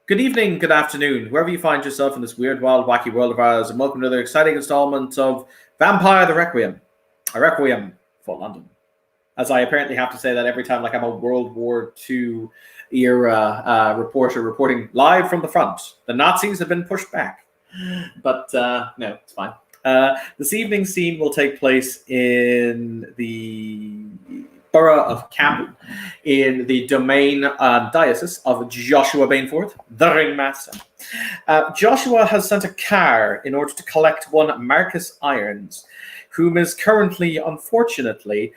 Good evening, good afternoon, wherever you find yourself in this weird, wild, wacky world of ours, and welcome to another exciting installment of Vampire the Requiem, a Requiem for London. As I apparently have to say that every time, like I'm a World War II era reporter reporting live from the front. The Nazis have been pushed back. But no, it's fine. This evening's scene will take place in the borough of Campbell, in the domain diocese of Joshua Bainforth, the ringmaster. Joshua has sent a car in order to collect one Marcus Irons, whom is currently, unfortunately,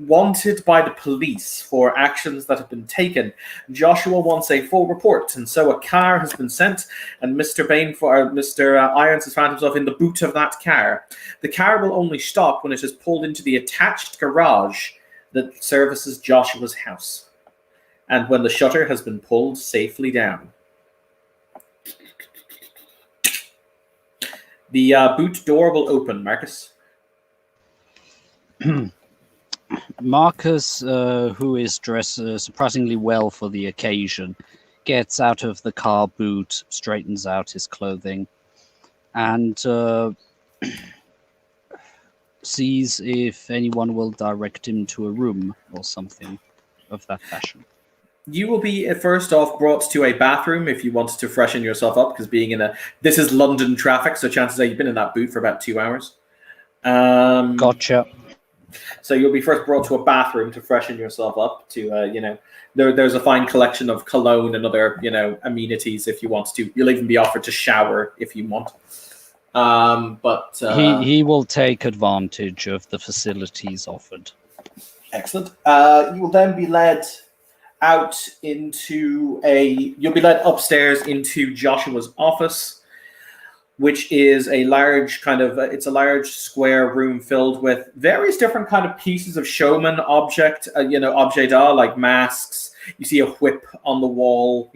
wanted by the police for actions that have been taken. Joshua wants a full report, and so a car has been sent, and Mr. Irons has found himself in the boot of that car. The car will only stop when it is pulled into the attached garage that services Joshua's house, and when the shutter has been pulled safely down. The boot door will open, Marcus. Marcus, who is dressed surprisingly well for the occasion, gets out of the car boot, straightens out his clothing, and sees if anyone will direct him to a room or something of that fashion. You will be first off brought to a bathroom if you want to freshen yourself up, because this is London traffic, so chances are you've been in that boot for about 2 hours. Gotcha. So you'll be first brought to a bathroom to freshen yourself up. There's a fine collection of cologne and other, amenities if you want to. You'll even be offered to shower if you want. He will take advantage of the facilities offered. Excellent. You will then be led you'll be led upstairs into Joshua's office, which is a large it's a large square room filled with various different kind of pieces of showman object d'art, like masks. You see a whip on the wall,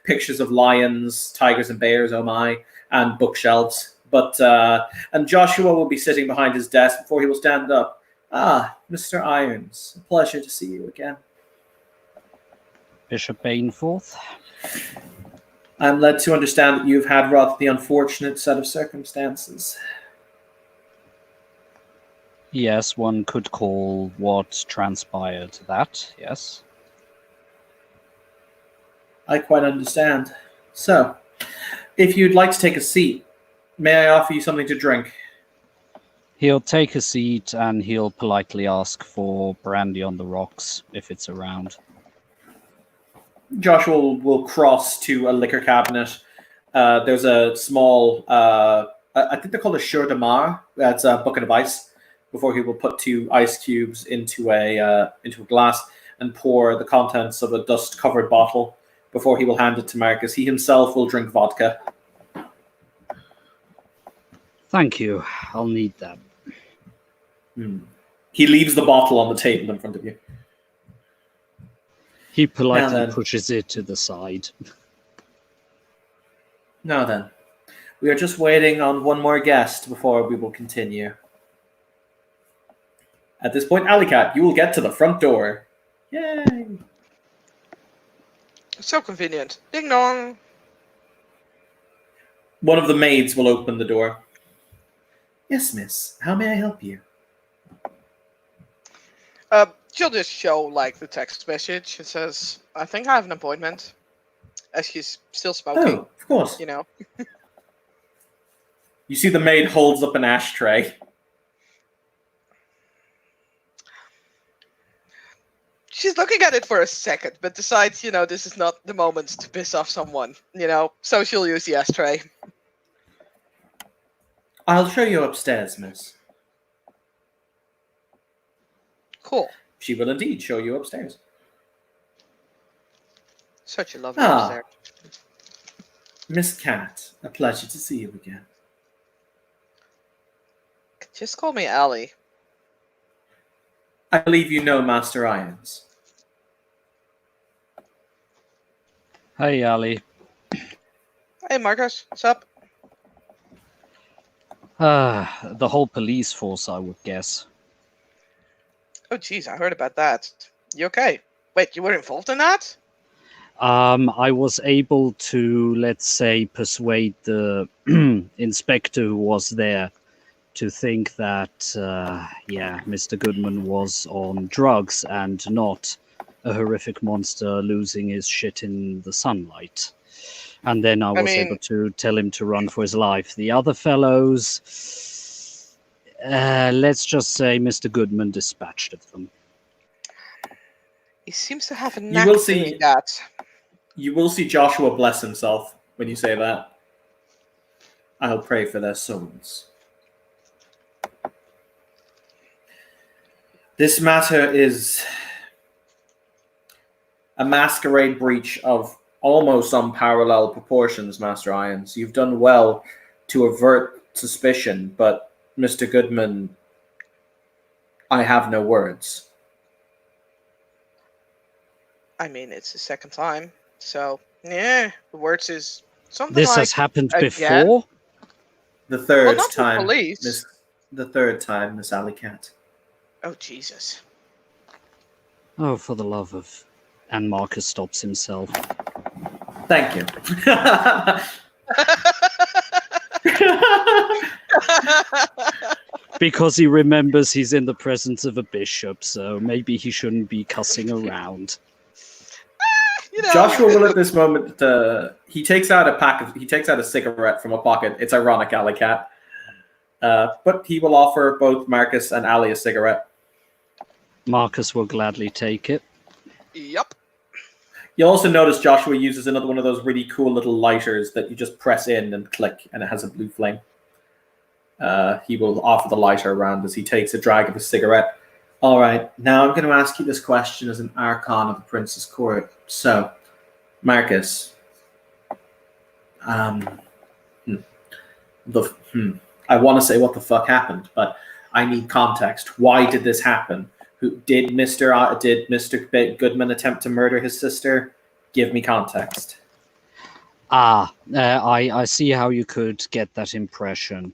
pictures of lions, tigers and bears, oh my, and bookshelves. And Joshua will be sitting behind his desk before he will stand up. Ah, Mr. Irons, a pleasure to see you again. Bishop Bainforth. I'm led to understand that you've had rather the unfortunate set of circumstances. Yes, one could call what transpired that, yes. I quite understand. So, if you'd like to take a seat, may I offer you something to drink? He'll take a seat and he'll politely ask for brandy on the rocks if it's around. Joshua will cross to a liquor cabinet. There's a small, I think they're called a Cheur de Mar. That's a bucket of ice. Before he will put 2 ice cubes into a glass and pour the contents of a dust-covered bottle before he will hand it to Marcus. He himself will drink vodka. Thank you. I'll need that. He leaves the bottle on the table in front of you. He politely pushes it to the side. Now then, we are just waiting on one more guest before we will continue. At this point, Alicat, you will get to the front door. Yay! So convenient. Ding dong. One of the maids will open the door. Yes, miss. How may I help you? She'll just show the text message. It says, "I think I have an appointment," as she's still smoking. Oh, of course. You see the maid holds up an ashtray. She's looking at it for a second, but decides, this is not the moment to piss off someone, so she'll use the ashtray. I'll show you upstairs, miss. Cool. She will indeed show you upstairs. Such a lovely upstairs. Miss Cat, a pleasure to see you again. Just call me Allie. I believe you know Master Irons. Hey, Ali. Hey, Marcus. What's up? The whole police force, I would guess. Oh, jeez, I heard about that. You okay? Wait, you were involved in that? I was able to, let's say, persuade the inspector who was there to think that, yeah, Mr. Goodman was on drugs and not a horrific monster losing his shit in the sunlight. And then I was able to tell him to run for his life. The other fellows, let's just say Mr. Goodman dispatched of them. He seems to have a You knack will of see- doing that. You will see Joshua bless himself when you say that. I'll pray for their souls. This matter is a masquerade breach of almost unparalleled proportions, Master Irons. You've done well to avert suspicion, but Mr. Goodman, I have no words. I mean, it's the second time, so yeah, the words is something This like has happened again? before? The third not with time, police. the third time, Miss Alley Cat. Oh Jesus! Oh, for the love of... And Marcus stops himself. Thank you. Because he remembers he's in the presence of a bishop, so maybe he shouldn't be cussing around. You know. Joshua will at this moment. He takes out a cigarette from a pocket. It's ironic, Alley Cat. But he will offer both Marcus and Ali a cigarette. Marcus will gladly take it. Yup. You'll also notice Joshua uses another one of those really cool little lighters that you just press in and click, and it has a blue flame. He will offer the lighter around as he takes a drag of his cigarette. All right, now I'm going to ask you this question as an archon of the Prince's Court. So, Marcus, I want to say what the fuck happened, but I need context. Why did this happen? Did Mr. Goodman attempt to murder his sister? Give me context. I see how you could get that impression.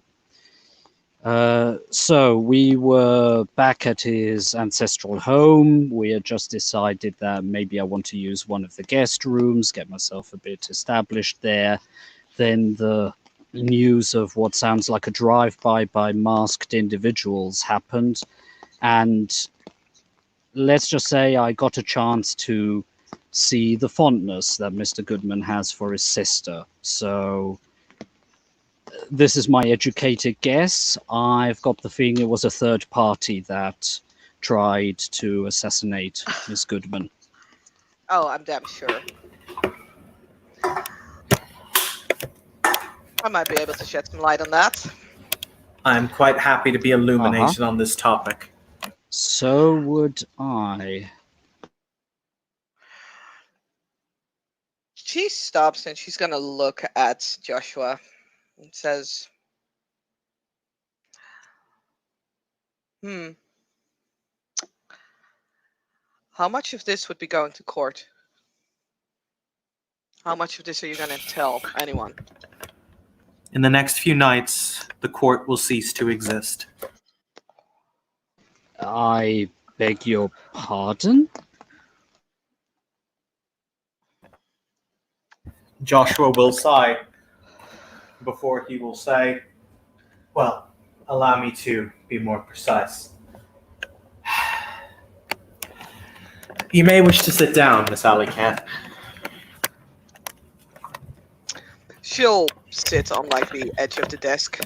So we were back at his ancestral home. We had just decided that maybe I want to use one of the guest rooms, get myself a bit established there. Then the news of what sounds like a drive-by by masked individuals happened. And let's just say I got a chance to see the fondness that Mr. Goodman has for his sister. So this is my educated guess. I've got the feeling it was a third party that tried to assassinate Miss Goodman. Oh, I'm damn sure. I might be able to shed some light on that. I'm quite happy to be illuminated on this topic. So would I. She stops and she's gonna look at Joshua and says, how much of this would be going to court? How much of this are you gonna tell anyone? In the next few nights, the court will cease to exist. I beg your pardon? Joshua will sigh before he will say, well, allow me to be more precise. You may wish to sit down, Miss Alley Cat. She'll sit on like the edge of the desk.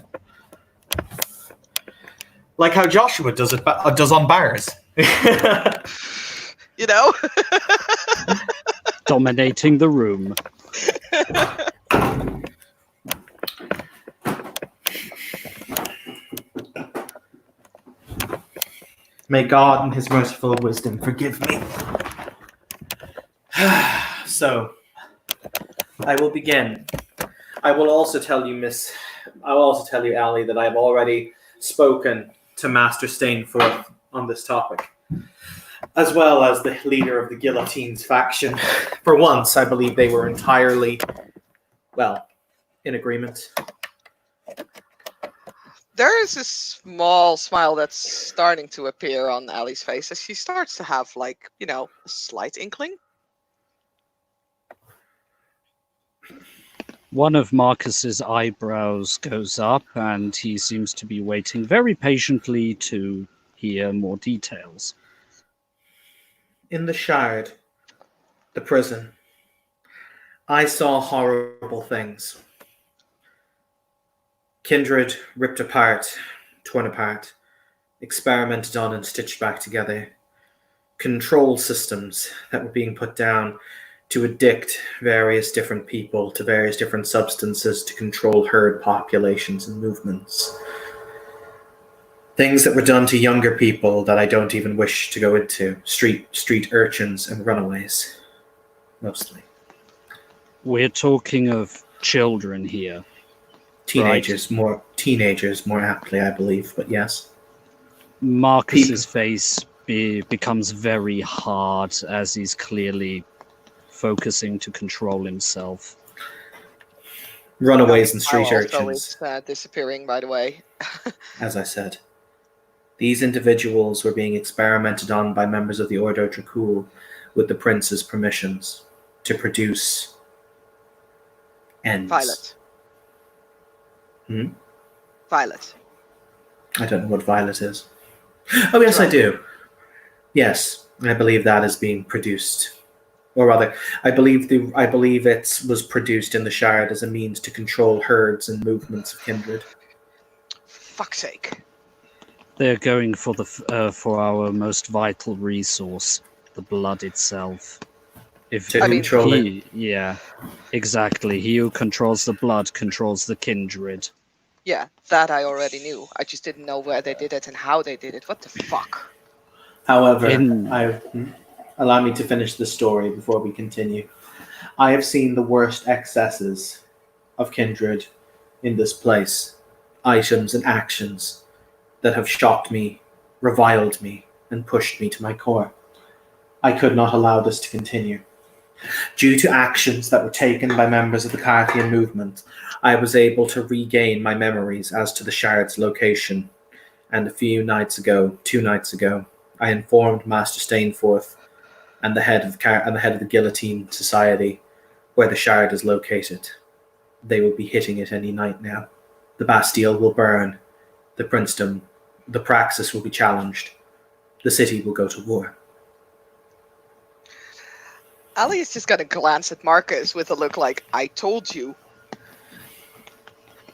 Like how Joshua does on bars. You know? Dominating the room. May God in his merciful wisdom forgive me. So, I will begin. I will also tell you, Ali, that I have already spoken to Master Stainforth on this topic, as well as the leader of the Guillotine's faction. For once, I believe they were entirely, well, in agreement. There is a small smile that's starting to appear on Ali's face as she starts to have, like, you know, a slight inkling. One of Marcus's eyebrows goes up, and he seems to be waiting very patiently to hear more details. In the Shard, the prison, I saw horrible things. Kindred ripped apart, torn apart, experimented on and stitched back together. Control systems that were being put down to addict various different people to various different substances to control herd populations and movements. Things that were done to younger people that I don't even wish to go into. Street urchins and runaways, mostly. We're talking of children here. Teenagers, more aptly, I believe, but yes. Marcus's face becomes very hard as he's clearly focusing to control himself. Runaways and street Also, urchins, it's disappearing, by the way. as I said. These individuals were being experimented on by members of the Ordo Dracul with the prince's permissions to produce ends. Violet. Hmm? Violet. I don't know what violet is. Oh, yes, I do. Yes, I believe that is being produced. Or rather, I believe it was produced in the Shard as a means to control herds and movements of kindred. Fuck's sake. They're going for our most vital resource, the blood itself. Control it. Yeah, exactly. He who controls the blood controls the kindred. Yeah, that I already knew. I just didn't know where they did it and how they did it. What the fuck? However, allow me to finish the story before we continue. I have seen the worst excesses of kindred in this place. Items and actions that have shocked me, reviled me, and pushed me to my core. I could not allow this to continue. Due to actions that were taken by members of the Carthian movement, I was able to regain my memories as to the Shard's location, and two nights ago, I informed Master Stainforth and the head of the Guillotine Society where the Shard is located. They will be hitting it any night now. The Bastille will burn. The princedom, the praxis will be challenged. The city will go to war. Ali is just gonna glance at Marcus with a look like, I told you.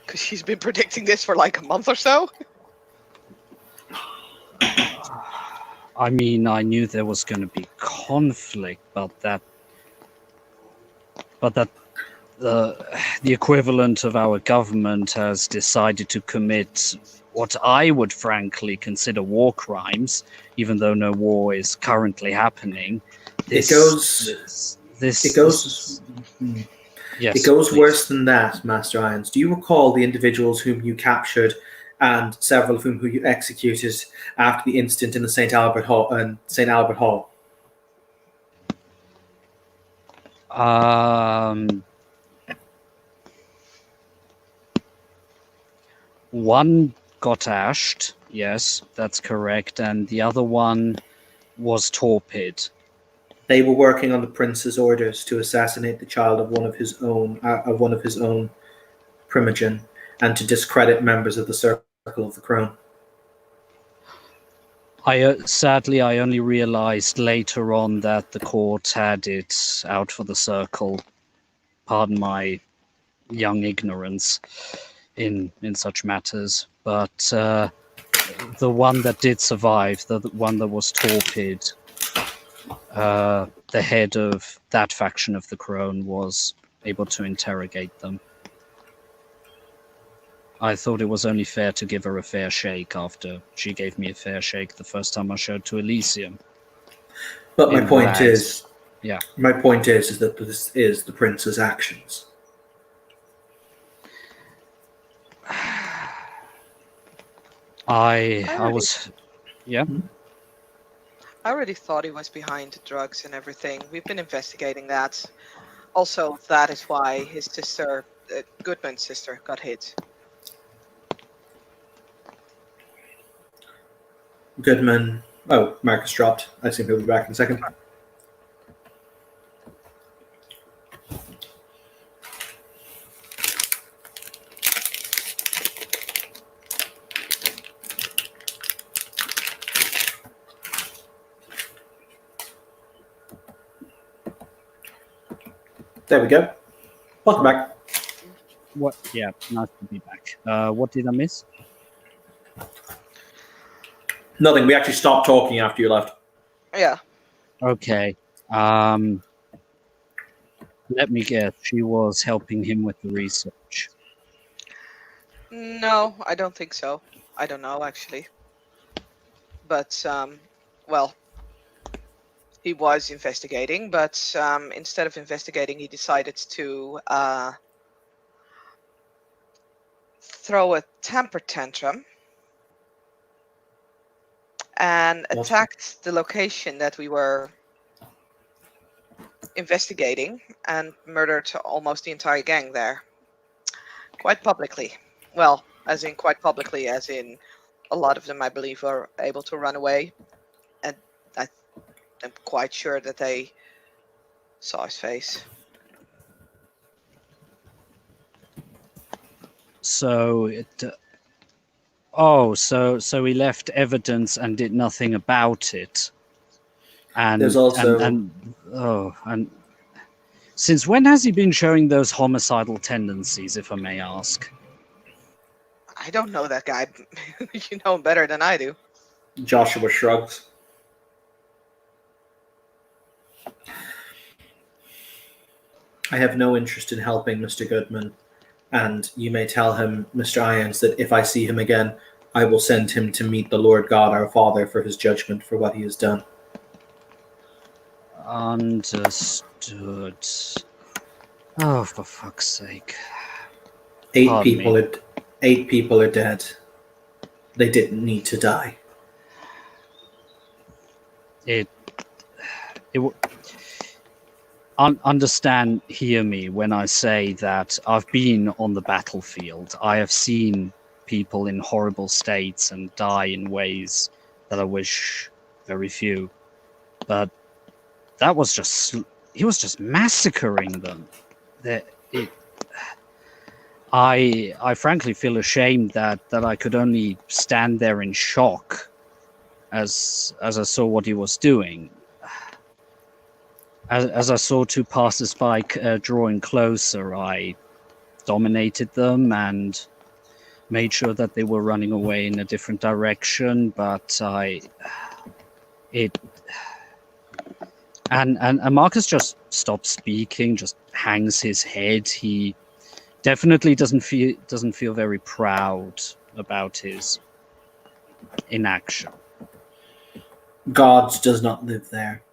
Because she's been predicting this for like a month or so. I mean, I knew there was going to be conflict, but that the equivalent of our government has decided to commit what I would frankly consider war crimes, even though no war is currently happening. It goes worse than that, Master Irons. Do you recall the individuals whom you captured and several of whom you executed after the incident in the St. Albert Hall? One got ashed, yes, that's correct, and the other one was torpid. They were working on the prince's orders to assassinate the child of one of his own primogen, and to discredit members of the Circle of the Crown. Sadly, I only realized later on that the court had it out for the Circle. Pardon my young ignorance in such matters, but the one that did survive, the one that was torpid, the head of that faction of the Crone was able to interrogate them. I thought it was only fair to give her a fair shake after she gave me a fair shake the first time I showed to Elysium. But my point is that this is the prince's actions. I already thought he was behind the drugs and everything. We've been investigating that. Also, that is why his sister, Goodman's sister, got hit. Goodman. Oh, Marcus dropped. I think he'll be back in a second. There we go. Welcome back. What? Yeah, nice to be back. What did I miss? Nothing. We actually stopped talking after you left. Yeah. Okay. Let me guess. She was helping him with the research. No, I don't think so. I don't know actually. But well, he was investigating, but instead of investigating, he decided to throw a temper tantrum and What? attacked the location that we were investigating and murdered almost the entire gang there. Quite publicly. Well, as in quite publicly, as in a lot of them, I believe, were able to run away. And I'm quite sure that they saw his face. So it. Oh, so he left evidence and did nothing about it. And There's also- and since when has he been showing those homicidal tendencies, if I may ask? I don't know that guy. You know him better than I do. Joshua shrugs. I have no interest in helping Mr. Goodman, and you may tell him, Mr. Irons, that if I see him again, I will send him to meet the Lord God, our Father, for his judgment for what he has done. Understood. Oh, for fuck's sake. Eight Pardon people are dead. They didn't need to die. Understand, hear me when I say that I've been on the battlefield. I have seen people in horrible states and die in ways that I wish very few. But that was he was just massacring them. I frankly feel ashamed that I could only stand there in shock as I saw what he was doing. As I saw two passers-by drawing closer, I dominated them and made sure that they were running away in a different direction. But and Marcus just stops speaking, just hangs his head. He definitely doesn't feel very proud about his inaction. God does not live there.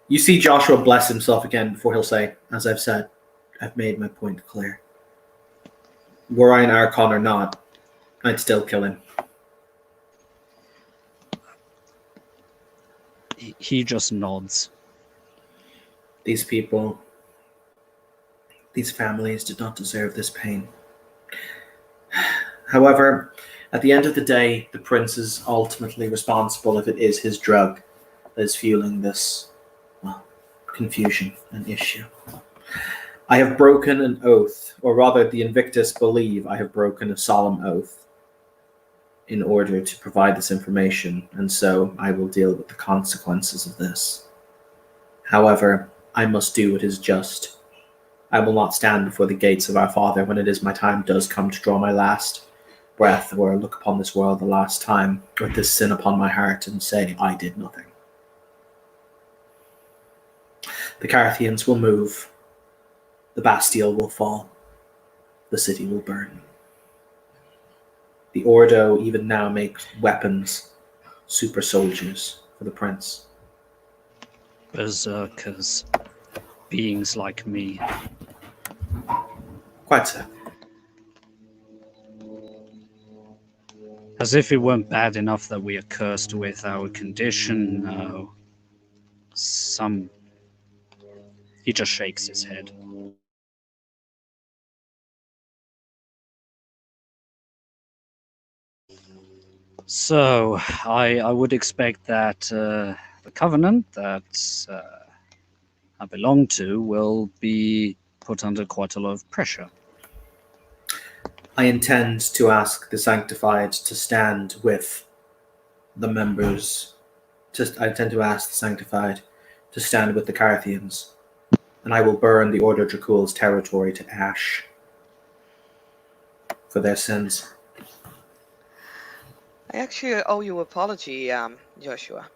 You see Joshua bless himself again before he'll say, as I've said, I've made my point clear. Were I an Archon or not, I'd still kill him. He just nods. These people, these families did not deserve this pain. However, at the end of the day, the prince is ultimately responsible if it is his drug that is fueling this, well, confusion and issue. I have broken an oath, or rather the Invictus believe I have broken a solemn oath in order to provide this information, and so I will deal with the consequences of this. However, I must do what is just. I will not stand before the gates of our Father when it is my time does come to draw my last breath or look upon this world the last time with this sin upon my heart and say, I did nothing. The Carthians will move. The Bastille will fall. The city will burn. The Ordo even now makes weapons, super soldiers for the prince. Berserkers. Beings like me. Quite so. As if it weren't bad enough that we are cursed with our condition, no. He just shakes his head. So, I would expect that the Covenant that I belong to will be put under quite a lot of pressure. I intend to ask the Sanctified to stand with the members. I intend to ask the Sanctified to stand with the Carthians and I will burn the Order Dracul's territory to ash for their sins. I actually owe you an apology, Joshua.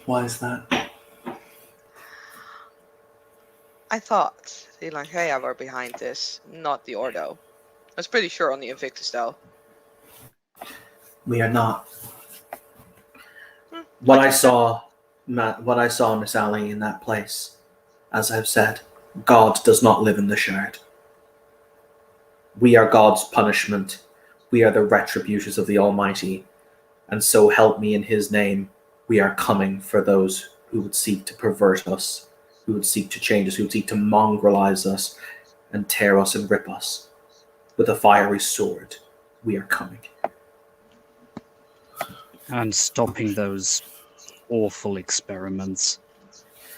Why is that? I thought the Langea were behind this, not the Ordo. I was pretty sure on the Invictus, though. We are not. Hmm, What like I you said. saw, what I saw, Miss Allie, in that place, as I've said, God does not live in the Shard. We are God's punishment. We are the retributors of the Almighty. And so help me in his name, we are coming for those who would seek to pervert us, who would seek to change us, who would seek to mongrelize us and tear us and rip us. With a fiery sword, we are coming. And stopping those awful experiments.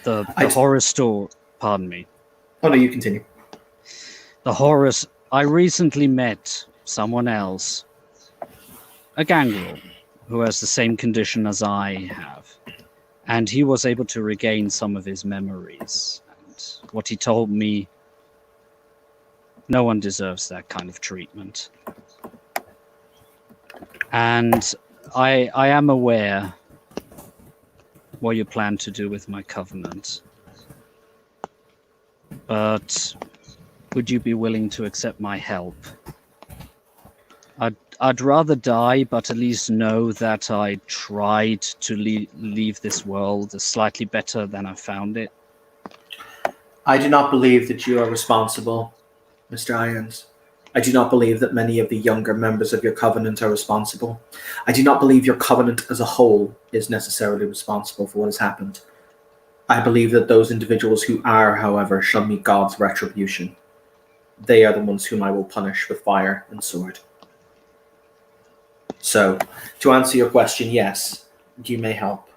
The I- horror store. Pardon me. Oh no, you continue. The horrors. I recently met someone else, a gangrel, who has the same condition as I have. And he was able to regain some of his memories. And what he told me, no one deserves that kind of treatment. And I am aware what you plan to do with my covenant. But would you be willing to accept my help? I'd rather die, but at least know that I tried to leave this world slightly better than I found it. I do not believe that you are responsible, Mr. Irons. I do not believe that many of the younger members of your covenant are responsible. I do not believe your covenant as a whole is necessarily responsible for what has happened. I believe that those individuals who are, however, shall meet God's retribution. They are the ones whom I will punish with fire and sword. So, to answer your question, yes, you may help.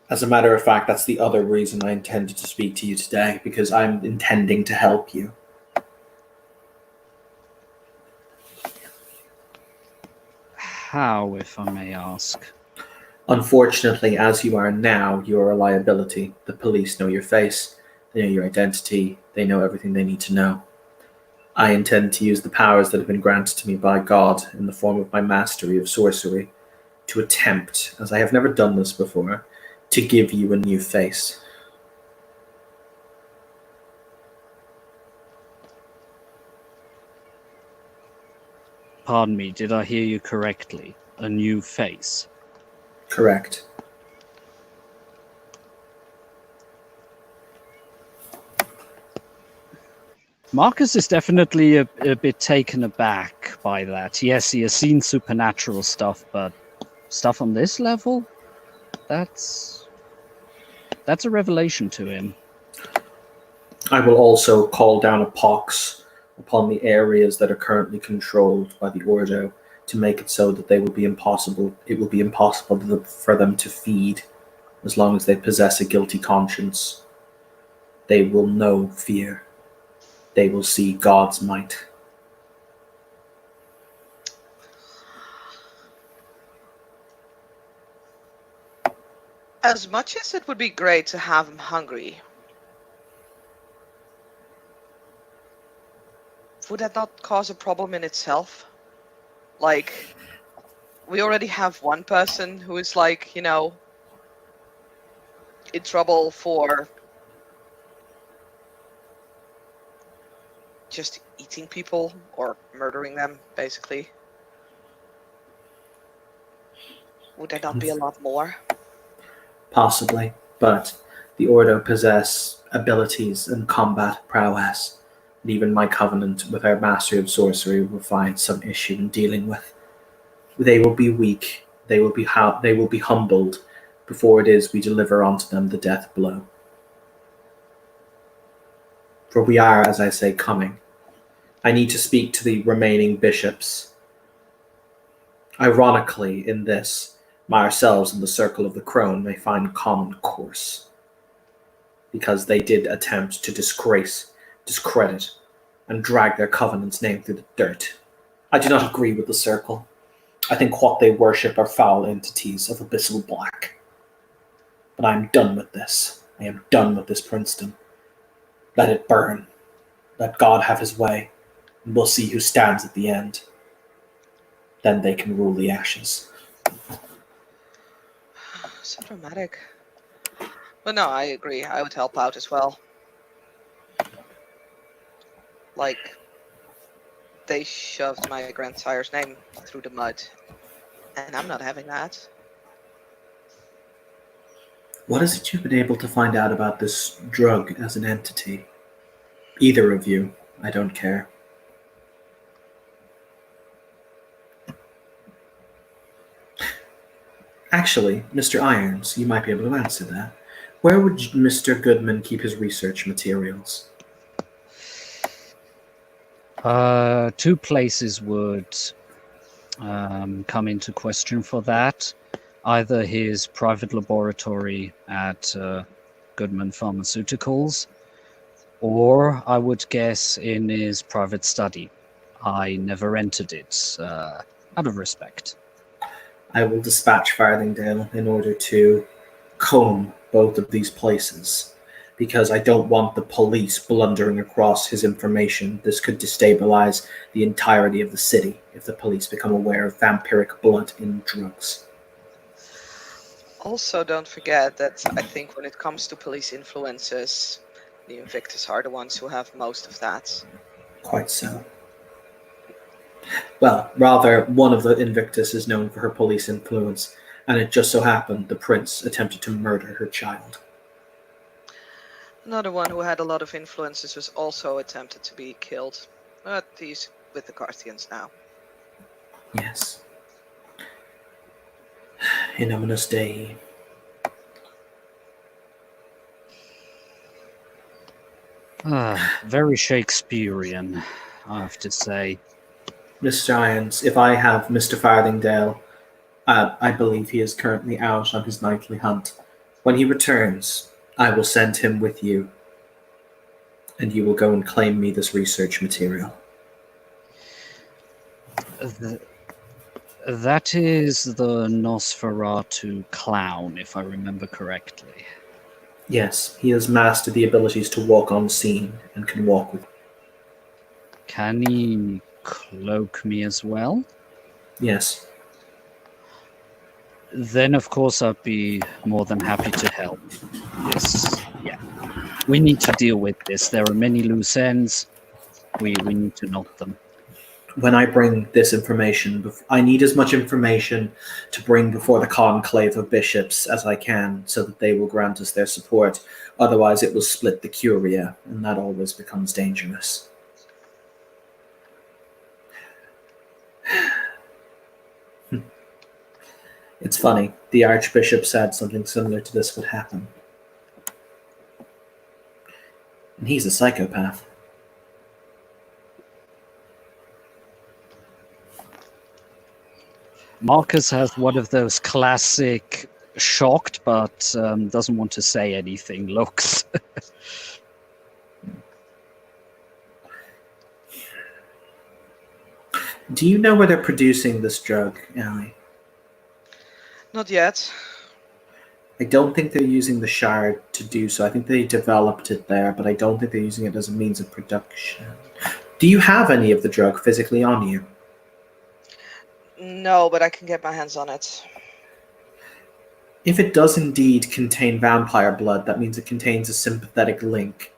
As a matter of fact, that's the other reason I intended to speak to you today, because I'm intending to help you. How, if I may ask? Unfortunately, as you are now, you are a liability. The police know your face, they know your identity, they know everything they need to know. I intend to use the powers that have been granted to me by God in the form of my mastery of sorcery to attempt, as I have never done this before, to give you a new face. Pardon me, did I hear you correctly? A new face? Correct. Marcus is definitely a bit taken aback by that. Yes, he has seen supernatural stuff, but stuff on this level? That's a revelation to him. I will also call down a pox upon the areas that are currently controlled by the Ordo to make it so that it will be impossible for them to feed as long as they possess a guilty conscience. They will know fear. They will see God's might. As much as it would be great to have him hungry, would that not cause a problem in itself? Like, we already have one person who is like, in trouble for just eating people or murdering them, basically. Would there not be a lot more? Possibly, but the Ordo possess abilities and combat prowess. And even my covenant with our mastery of sorcery will find some issue in dealing with. They will be weak. They will be humbled before it is we deliver unto them the death blow. For we are, as I say, coming. I need to speak to the remaining bishops. Ironically, in this, ourselves and the Circle of the Crone may find common course, because they did attempt to discredit, and drag their covenant's name through the dirt. I do not agree with the Circle. I think what they worship are foul entities of abyssal black. But I'm done with this. I am done with this princedom. Let it burn. Let God have his way, and we'll see who stands at the end. Then they can rule the ashes. So dramatic. But no, I agree. I would help out as well. Like, they shoved my grandsire's name through the mud, and I'm not having that. What is it you've been able to find out about this drug as an entity? Either of you, I don't care. Actually, Mr. Irons, you might be able to answer that. Where would Mr. Goodman keep his research materials? Two places would come into question for that. Either his private laboratory at Goodman Pharmaceuticals, or I would guess in his private study. I never entered it, out of respect. I will dispatch Farthingdale in order to comb both of these places, because I don't want the police blundering across his information. This could destabilize the entirety of the city if the police become aware of vampiric blood in drugs. Also, don't forget that I think when it comes to police influences, the Invictus are the ones who have most of that. Quite so. Well, rather, one of the Invictus is known for her police influence, and it just so happened the prince attempted to murder her child. Another one who had a lot of influences was also attempted to be killed, but he's with the Carthians now. Yes. In ominous Dei. Very Shakespearean, I have to say. Mr. Irons, if I have Mr. Farthingdale, I believe he is currently out on his nightly hunt. When he returns, I will send him with you, and you will go and claim me this research material. That is the Nosferatu clown, if I remember correctly. Yes, he has mastered the abilities to walk on scene and can walk with. Can he cloak me as well? Yes. Then, of course, I'd be more than happy to help. Yes, yeah. We need to deal with this. There are many loose ends. We need to knot them. When I bring this information, I need as much information to bring before the conclave of bishops as I can, so that they will grant us their support. Otherwise, it will split the Curia, and that always becomes dangerous. It's funny, the Archbishop said something similar to this would happen. And he's a psychopath. Marcus has one of those classic shocked but doesn't want to say anything looks. Do you know where they're producing this drug, Allie? Not yet. I don't think they're using the shard to do so. I think they developed it there, but I don't think they're using it as a means of production. Do you have any of the drug physically on you? No, but I can get my hands on it. If it does indeed contain vampire blood, that means it contains a sympathetic link.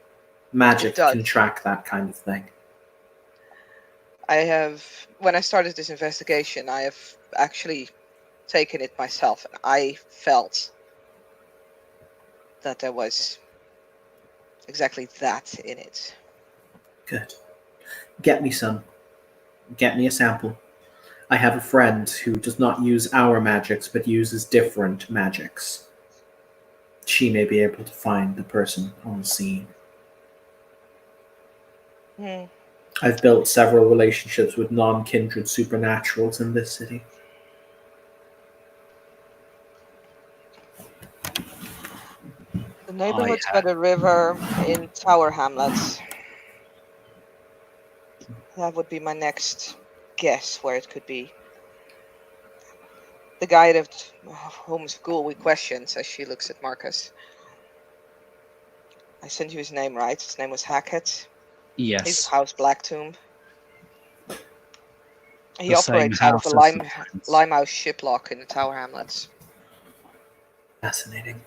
Magic can track that kind of thing. When I started this investigation, I have actually taken it myself, and I felt that there was exactly that in it. Good. Get me some. Get me a sample. I have a friend who does not use our magics, but uses different magics. She may be able to find the person on scene. I've built several relationships with non-kindred supernaturals in this city. The neighborhoods by the river in Tower Hamlets. That would be my next guess where it could be. The guide of whom school we question, as she looks at Marcus. I sent you his name, right? His name was Hackett. He's Yes, of House Blacktomb. He the same operates out of the house as the Prince. Limehouse shiplock in the Tower Hamlets. Fascinating.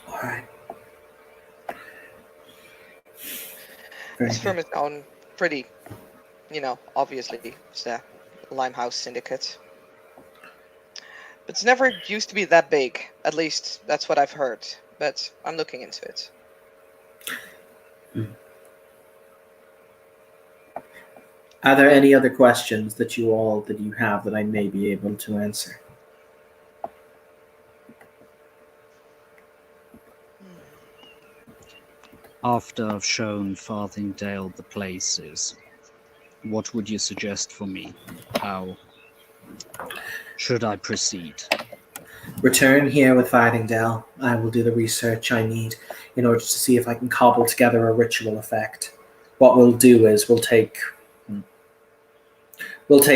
All right. Very This firm good. is known pretty, obviously, it's the Limehouse Syndicate. But it's never used to be that big. At least that's what I've heard. But I'm looking into it. Are there any other questions that you have that I may be able to answer? After I've shown Farthingdale the places, what would you suggest for me? How should I proceed? Return here with Farthingdale. I will do the research I need in order to see if I can cobble together a ritual effect. What we'll do is we'll take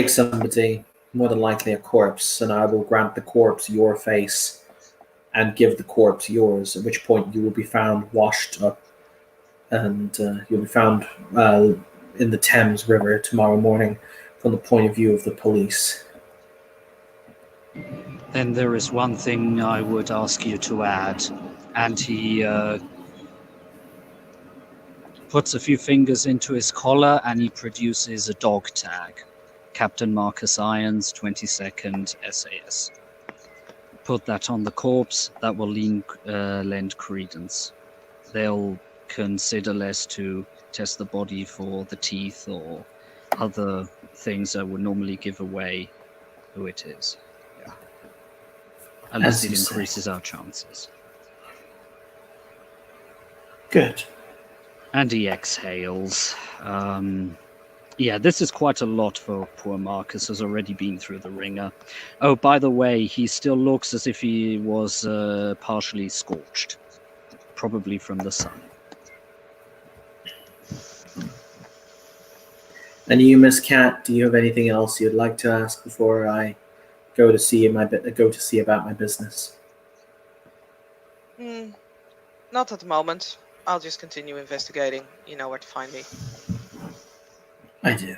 somebody, more than likely a corpse, and I will grant the corpse your face and give the corpse yours, at which point you will be found washed up and you'll be found in the Thames River tomorrow morning from the point of view of the police. Then there is one thing I would ask you to add. And he puts a few fingers into his collar and he produces a dog tag. Captain Marcus Irons, 22nd SAS. Put that on the corpse, that will lend credence. They'll consider less to test the body for the teeth or other things that would normally give away who it is. Yeah. At least it increases our chances. Good. And he exhales. Yeah, this is quite a lot for poor Marcus, has already been through the ringer. Oh, by the way, he still looks as if he was partially scorched. Probably from the sun. And you, Miss Cat, do you have anything else you'd like to ask before I go to see about my business? Not at the moment. I'll just continue investigating. You know where to find me. I do.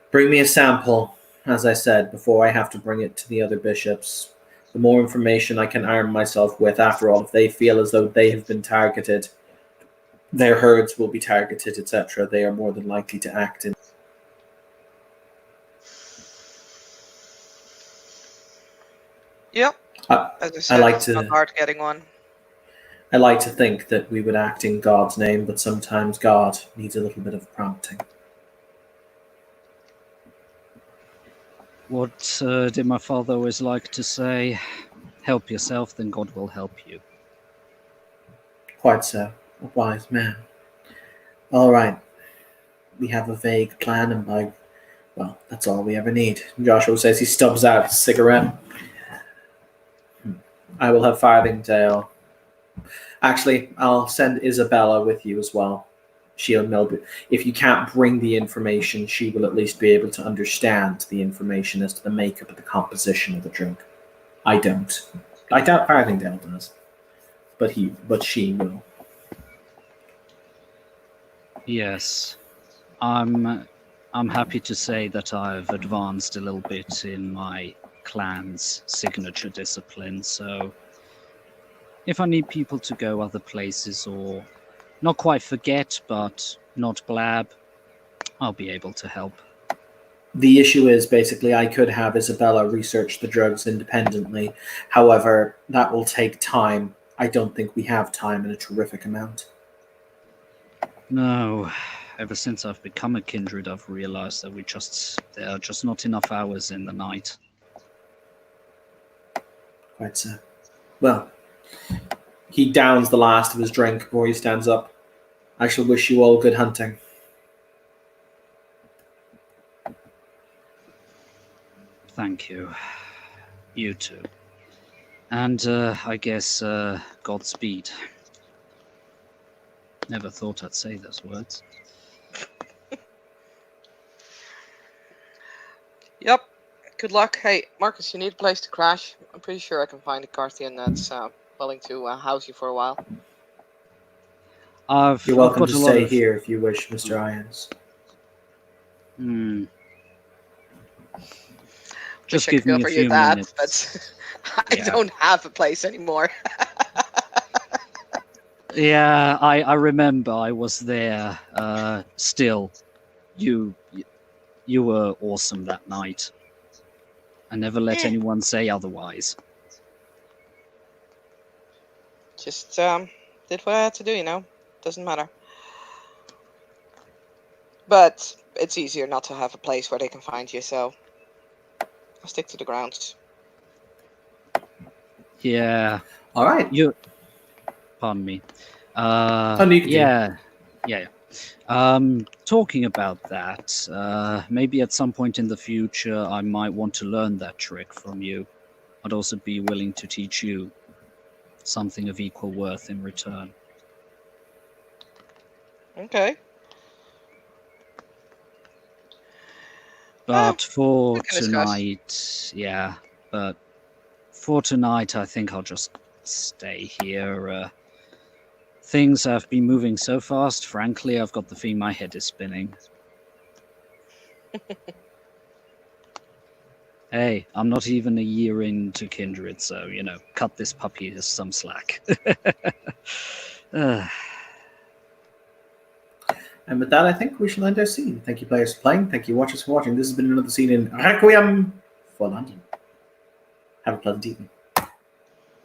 Bring me a sample, as I said, before I have to bring it to the other bishops. The more information I can arm myself with, after all, if they feel as though they have been targeted, their herds will be targeted, etc., they are more than likely to act in. Yep. As I said, like it's to- not hard getting one. I like to think that we would act in God's name, but sometimes God needs a little bit of prompting. What did my father always like to say? Help yourself, then God will help you. Quite so. A wise man. All right. We have a vague plan, and that's all we ever need. Joshua says he stubs out a cigarette. I will have Farthingdale. Actually, I'll send Isabella with you as well. If you can't bring the information, she will at least be able to understand the information as to the makeup of the composition of the drug. I don't. I doubt Farthingdale does, but she will. Yes, I'm happy to say that I've advanced a little bit in my clan's signature discipline, so if I need people to go other places or not quite forget but not blab, I'll be able to help. The issue is basically I could have Isabella research the drugs independently. However, that will take time. I don't think we have time in a terrific amount. No, ever since I've become a kindred, I've realized that there are just not enough hours in the night. Quite so. Well, he downs the last of his drink before he stands up. I shall wish you all good hunting. Thank you. You too. And I guess Godspeed. Never thought I'd say those words. Yep. Good luck. Hey, Marcus, you need a place to crash. I'm pretty sure I can find a Carthian that's willing to house you for a while. You're welcome got to a lot stay of- here if you wish, Mr. Irons. Hmm. Wish Just I give could go me a for few you that, minutes. but I Yeah. don't have a place anymore. Yeah, I remember I was there. Still, you were awesome that night. I never let Eh. anyone say otherwise. Just did what I had to do, you know. Doesn't matter. But it's easier not to have a place where they can find you, so I'll stick to the grounds. Yeah, All right. you. Pardon me. no, you can do. Yeah. Talking about that, maybe at some point in the future, I might want to learn that trick from you. I'd also be willing to teach you something of equal worth in return. Okay. But for we can discuss. tonight, yeah. But for tonight, I think I'll just stay here. Things have been moving so fast. Frankly, I've got the feeling my head is spinning. Hey, I'm not even a year into Kindred, so, cut this puppy some slack. And with that, I think we shall end our scene. Thank you, players, for playing. Thank you, watchers, for watching. This has been another scene in Requiem for London. Have a pleasant evening.